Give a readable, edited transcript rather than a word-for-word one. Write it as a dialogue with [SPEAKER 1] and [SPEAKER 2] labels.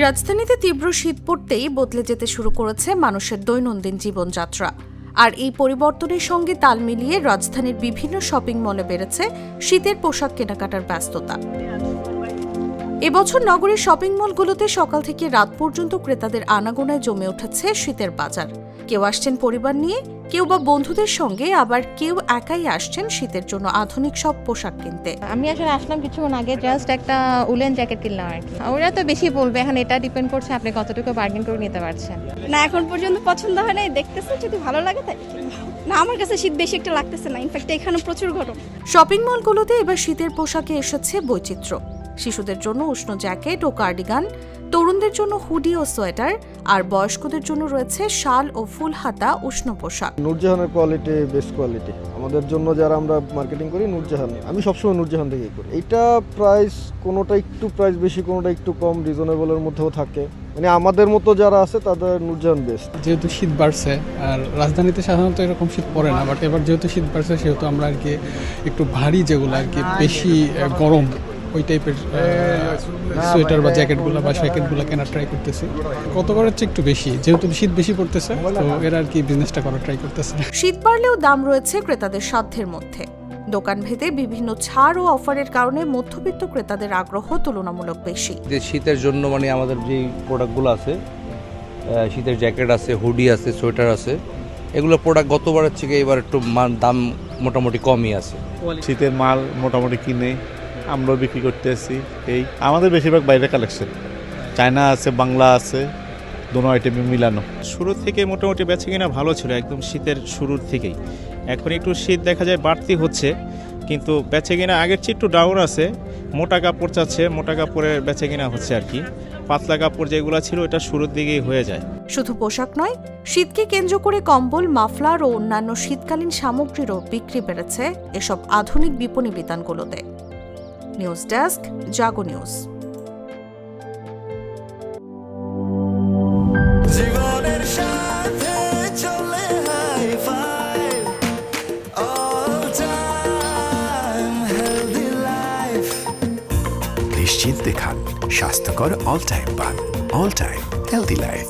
[SPEAKER 1] রাজধানীতে তীব্র শীত পড়তেই বদলে যেতে শুরু করেছে মানুষের দৈনন্দিন জীবনযাত্রা। আর এই পরিবর্তনের সঙ্গে তাল মিলিয়ে রাজধানীর বিভিন্ন শপিং মলে বেড়েছে শীতের পোশাক কেনাকাটার ব্যস্ততা। এবছর নগরীর শপিং মলগুলোতে সকাল থেকে রাত পর্যন্ত ক্রেতাদের আনাগোনায় জমে উঠেছে শীতের বাজার। কেউ আসছেন পরিবার নিয়ে, কেউ বা বন্ধুদের সঙ্গে, আবার কেউ একাই আসছেন শীতের জন্য আধুনিক সব পোশাক কিনতে।
[SPEAKER 2] আমি আসলে আসলাম কিছুক্ষণ আগে, জাস্ট একটা উলেন জ্যাকেট কিনলাম আর কি। ওরা তো বেশি বলবে, এখন এটা ডিপেন্ড করছে আপনি কতটুকু বার্গেন করে নিতে পারছেন।
[SPEAKER 3] না, এখন পর্যন্ত পছন্দ হয় নাই, দেখতেছে যদি ভালো লাগে তাই না। আমার কাছে শীত বেশি একটা লাগতেছে না, ইনফ্যাক্ট এখানে প্রচুর গরম।
[SPEAKER 1] শপিং মলগুলোতে এবার শীতের পোশাকে এসেছে বৈচিত্র্য। শিশুদের জন্য উষ্ণ জ্যাকেট ও কার্ডিগান, তরুণদের জন্য হুডি ও সোয়েটার, আর বয়স্কদের জন্য রয়েছে শাল ও ফুল হাতা উষ্ণ পোশাক।
[SPEAKER 4] নূরজাহানের কোয়ালিটি বেস্ট কোয়ালিটি। আমাদের জন্য যারা আমরা মার্কেটিং করি, নূরজাহান, আমি সবসময় নূরজাহান থেকেই করি। এইটা প্রাইস কোনোটা একটু প্রাইস বেশি, কোনোটা একটু কম, রিজনেবলের মধ্যেও থাকে। মানে আমাদের মতো যারা আছে তাদের নূরজাহান বেস্ট।
[SPEAKER 5] যেহেতু শীত বাড়ছে, আর রাজধানীতে সাধারণত এরকম শীত পড়ে না, বাট এবার যেহেতু শীত বাড়ছে সেহেতু আমরা আর কি একটু ভারী যেগুলো আর কি বেশি গরম ওই টাইপের সোয়েটার বা জ্যাকেটগুলো বা শ্যাকেটগুলো কেনার ট্রাই করতেছি। কত করার চেয়ে একটু বেশি, যেহেতু শীত বেশি পড়তেছে তো এরা আর কি বিজনেসটা করার ট্রাই করতেছে।
[SPEAKER 1] শীত বাড়লেও দাম রয়েছে ক্রেতাদের সাধ্যের মধ্যে। দোকান ভেদে বিভিন্ন ছাড় ও অফারের কারণে মধ্যবিত্ত ক্রেতাদের আগ্রহ তুলনামূলক বেশি।
[SPEAKER 6] শীতের জন্য মানে আমাদের যে প্রোডাক্টগুলো আছে, শীতের জ্যাকেট আছে, হুডি আছে, সোয়েটার আছে, এগুলো প্রোডাক্ট গতবারের থেকে এবার একটু দাম মোটামুটি কমই আছে।
[SPEAKER 7] শীতের মাল মোটামুটি কিনে আমরাও বিক্রি করতে আসি। এই আমাদের বেশিরভাগ বাইরে কালেকশন, চায়না আছে, বাংলা আছে, দোনো আইটেমে মিলানো।
[SPEAKER 8] শুরু থেকে মোটামুটি বেচে কিনা ভালো ছিল, একদম শীতের শুরুর থেকেই। এখন একটু শীত দেখা যায় বাড়তি হচ্ছে, কিন্তু বেচে কিনা আগের চেয়ে একটু ডাউন আছে। মোটা কাপড় চাচ্ছে, মোটা কাপড়ের বেচে কিনা হচ্ছে আর কি। পাতলা কাপড় যেগুলো ছিল এটা শুরুর দিকেই হয়ে যায়।
[SPEAKER 1] শুধু পোশাক নয়, শীতকে কেন্দ্র করে কম্বল, মাফলার ও অন্যান্য শীতকালীন সামগ্রীরও বিক্রি বেড়েছে এসব আধুনিক বিপণী বিতানগুলোতে। News desk, Jago news.
[SPEAKER 9] জীবনের সাথে চলে high five, all time healthy life.
[SPEAKER 10] নিশ্চিন্তে খান স্বাস্থ্যকর অল টাইম পান, অল টাইম হেলদি লাইফ।